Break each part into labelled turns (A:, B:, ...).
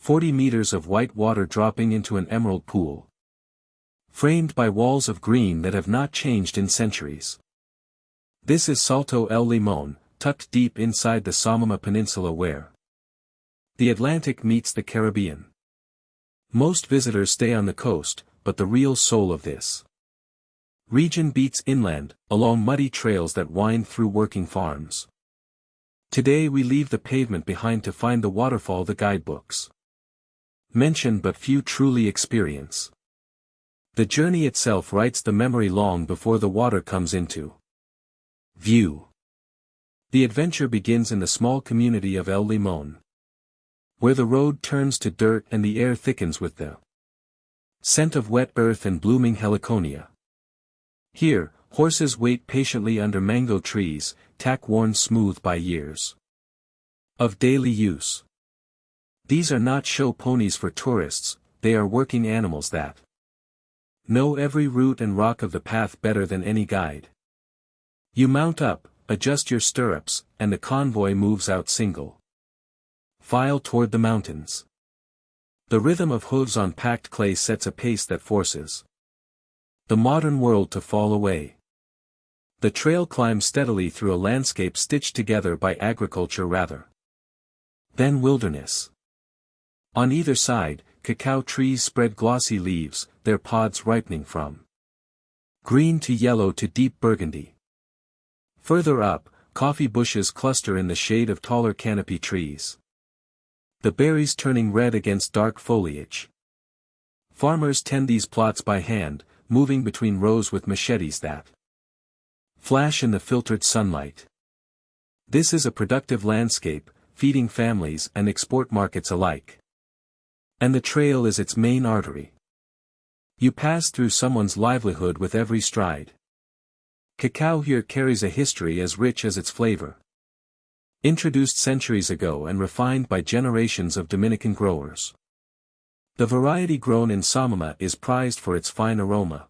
A: 40 meters of white water dropping into an emerald pool. Framed by walls of green that have not changed in centuries. This is Salto El Limón, tucked deep inside the Samaná Peninsula where the Atlantic meets the Caribbean. Most visitors stay on the coast, but the real soul of this region beats inland, along muddy trails that wind through working farms. Today we leave the pavement behind to find the waterfall the guidebooks mention but few truly experience. The journey itself writes the memory long before the water comes into view. The adventure begins in the small community of El Limón, where the road turns to dirt and the air thickens with the scent of wet earth and blooming heliconia. Here, horses wait patiently under mango trees, tack-worn smooth by years of daily use. These are not show ponies for tourists, they are working animals that know every root and rock of the path better than any guide. You mount up, adjust your stirrups, and the convoy moves out single file toward the mountains. The rhythm of hooves on packed clay sets a pace that forces the modern world to fall away. The trail climbs steadily through a landscape stitched together by agriculture rather than wilderness. On either side, cacao trees spread glossy leaves, their pods ripening from green to yellow to deep burgundy. Further up, coffee bushes cluster in the shade of taller canopy trees, the berries turning red against dark foliage. Farmers tend these plots by hand, moving between rows with machetes that flash in the filtered sunlight. This is a productive landscape, feeding families and export markets alike. And the trail is its main artery. You pass through someone's livelihood with every stride. Cacao here carries a history as rich as its flavor. Introduced centuries ago and refined by generations of Dominican growers. The variety grown in Samaná is prized for its fine aroma.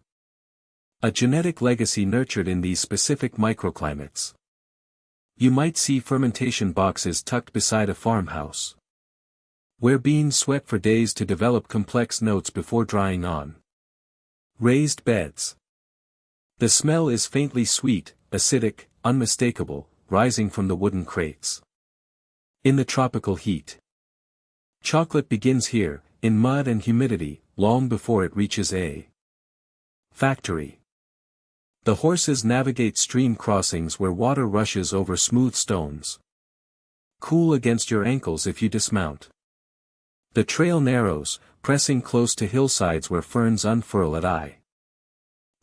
A: A genetic legacy nurtured in these specific microclimates. You might see fermentation boxes tucked beside a farmhouse, where beans sweat for days to develop complex notes before drying on raised beds. The smell is faintly sweet, acidic, unmistakable, rising from the wooden crates. In the tropical heat, chocolate begins here, in mud and humidity, long before it reaches a factory. The horses navigate stream crossings where water rushes over smooth stones, cool against your ankles if you dismount. The trail narrows, pressing close to hillsides where ferns unfurl at eye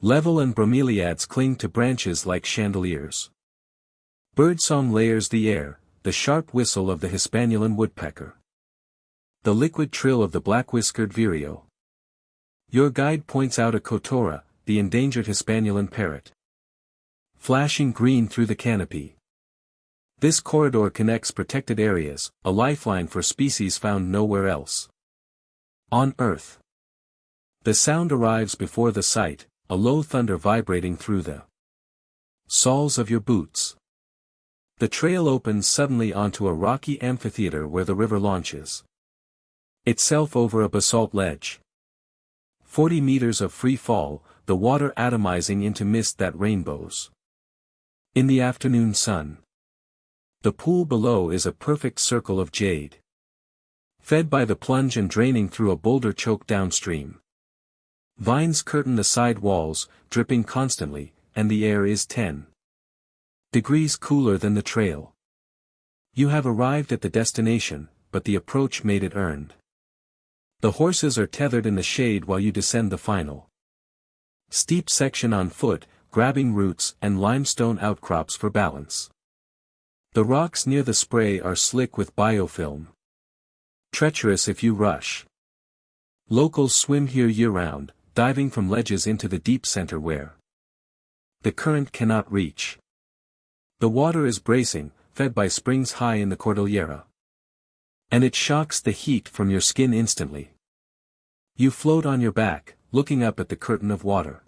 A: level and bromeliads cling to branches like chandeliers. Birdsong layers the air, the sharp whistle of the Hispaniolan woodpecker, the liquid trill of the black-whiskered vireo. Your guide points out a cotora, the endangered Hispaniolan parrot, flashing green through the canopy. This corridor connects protected areas, a lifeline for species found nowhere else on Earth. The sound arrives before the sight, a low thunder vibrating through the soles of your boots. The trail opens suddenly onto a rocky amphitheater where the river launches itself over a basalt ledge. 40 meters of free fall, the water atomizing into mist that rainbows in the afternoon sun. The pool below is a perfect circle of jade, fed by the plunge and draining through a boulder choke downstream. Vines curtain the side walls, dripping constantly, and the air is 10 degrees cooler than the trail. You have arrived at the destination, but the approach made it earned. The horses are tethered in the shade while you descend the final steep section on foot, grabbing roots and limestone outcrops for balance. The rocks near the spray are slick with biofilm, treacherous if you rush. Locals swim here year-round, diving from ledges into the deep center where the current cannot reach. The water is bracing, fed by springs high in the Cordillera, and it shocks the heat from your skin instantly. You float on your back, looking up at the curtain of water,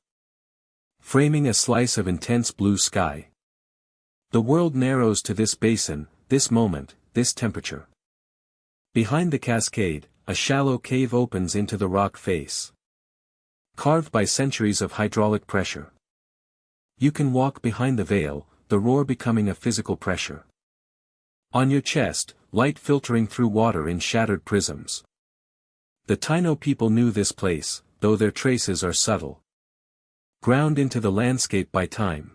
A: framing a slice of intense blue sky. The world narrows to this basin, this moment, this temperature. Behind the cascade, a shallow cave opens into the rock face. Carved by centuries of hydraulic pressure. You can walk behind the veil, the roar becoming a physical pressure. On your chest, light filtering through water in shattered prisms. The Taino people knew this place, though their traces are subtle. Ground into the landscape by time.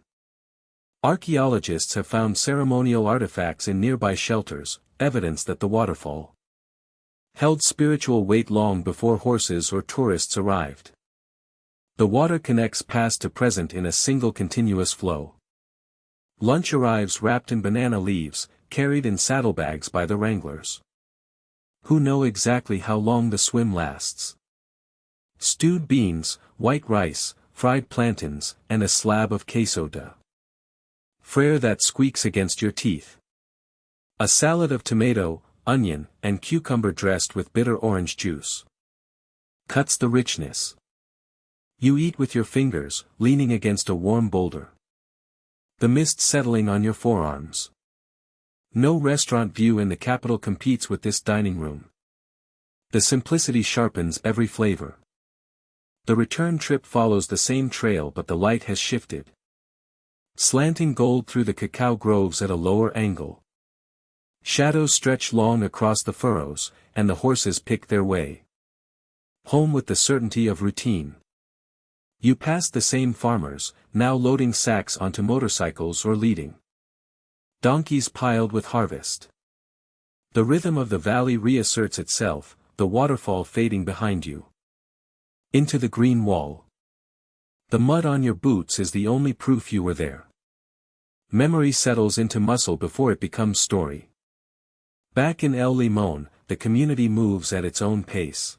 A: Archaeologists have found ceremonial artifacts in nearby shelters, evidence that the waterfall held spiritual weight long before horses or tourists arrived. The water connects past to present in a single continuous flow. Lunch arrives wrapped in banana leaves, carried in saddlebags by the wranglers, who know exactly how long the swim lasts. Stewed beans, white rice, fried plantains, and a slab of queso de frere that squeaks against your teeth. A salad of tomato, onion, and cucumber dressed with bitter orange juice cuts the richness. You eat with your fingers, leaning against a warm boulder. The mist settling on your forearms. No restaurant view in the capital competes with this dining room. The simplicity sharpens every flavor. The return trip follows the same trail, but the light has shifted. Slanting gold through the cacao groves at a lower angle. Shadows stretch long across the furrows, and the horses pick their way home with the certainty of routine. You pass the same farmers, now loading sacks onto motorcycles or leading donkeys piled with harvest. The rhythm of the valley reasserts itself, the waterfall fading behind you. Into the green wall. The mud on your boots is the only proof you were there. Memory settles into muscle before it becomes story. Back in El Limón, the community moves at its own pace.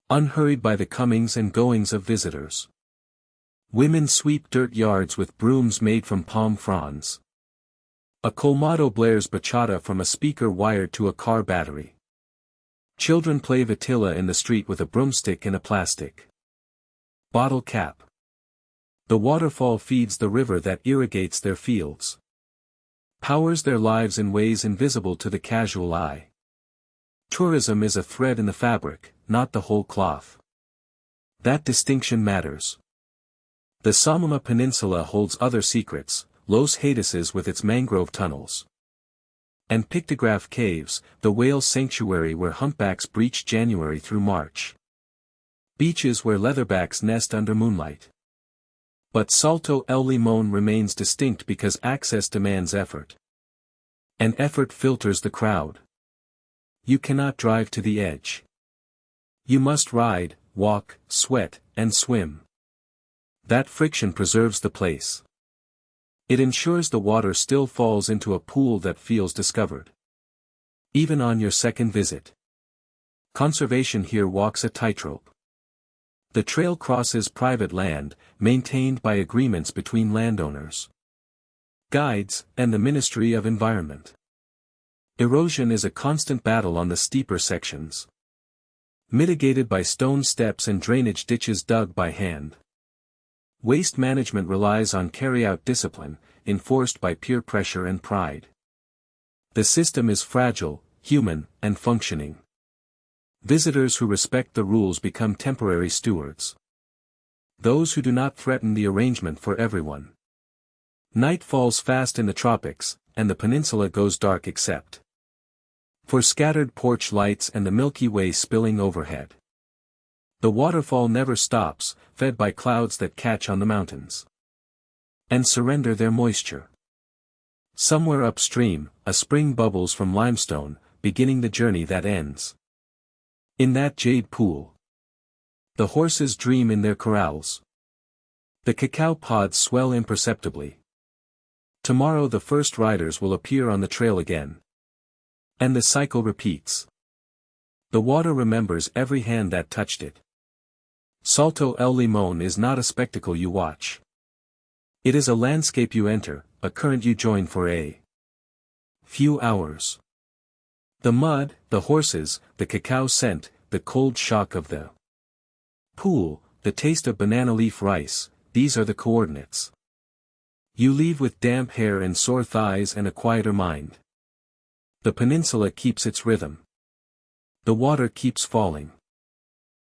A: Unhurried by the comings and goings of visitors. Women sweep dirt yards with brooms made from palm fronds. A colmado blares bachata from a speaker wired to a car battery. Children play vatilla in the street with a broomstick and a plastic bottle cap. The waterfall feeds the river that irrigates their fields. Powers their lives in ways invisible to the casual eye. Tourism is a thread in the fabric, not the whole cloth. That distinction matters. The Samaná Peninsula holds other secrets, Los Hadeses with its mangrove tunnels. And Pictograph Caves, the whale sanctuary where humpbacks breach January through March. Beaches where leatherbacks nest under moonlight. But Salto El Limón remains distinct because access demands effort. And effort filters the crowd. You cannot drive to the edge. You must ride, walk, sweat, and swim. That friction preserves the place. It ensures the water still falls into a pool that feels discovered. Even on your second visit. Conservation here walks a tightrope. The trail crosses private land, maintained by agreements between landowners, guides, and the Ministry of Environment. Erosion is a constant battle on the steeper sections. Mitigated by stone steps and drainage ditches dug by hand. Waste management relies on carry-out discipline, enforced by peer pressure and pride. The system is fragile, human, and functioning. Visitors who respect the rules become temporary stewards. Those who do not threaten the arrangement for everyone. Night falls fast in the tropics, and the peninsula goes dark except for scattered porch lights and the Milky Way spilling overhead. The waterfall never stops, fed by clouds that catch on the mountains and surrender their moisture. Somewhere upstream, a spring bubbles from limestone, beginning the journey that ends in that jade pool. The horses dream in their corrals. The cacao pods swell imperceptibly. Tomorrow the first riders will appear on the trail again. And the cycle repeats. The water remembers every hand that touched it. Salto El Limón is not a spectacle you watch. It is a landscape you enter, a current you join for a few hours. The mud, the horses, the cacao scent, the cold shock of the pool, the taste of banana leaf rice, these are the coordinates. You leave with damp hair and sore thighs and a quieter mind. The peninsula keeps its rhythm. The water keeps falling.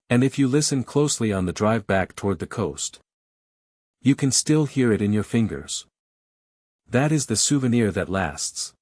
A: And if you listen closely on the drive back toward the coast, you can still hear it in your fingers. That is the souvenir that lasts.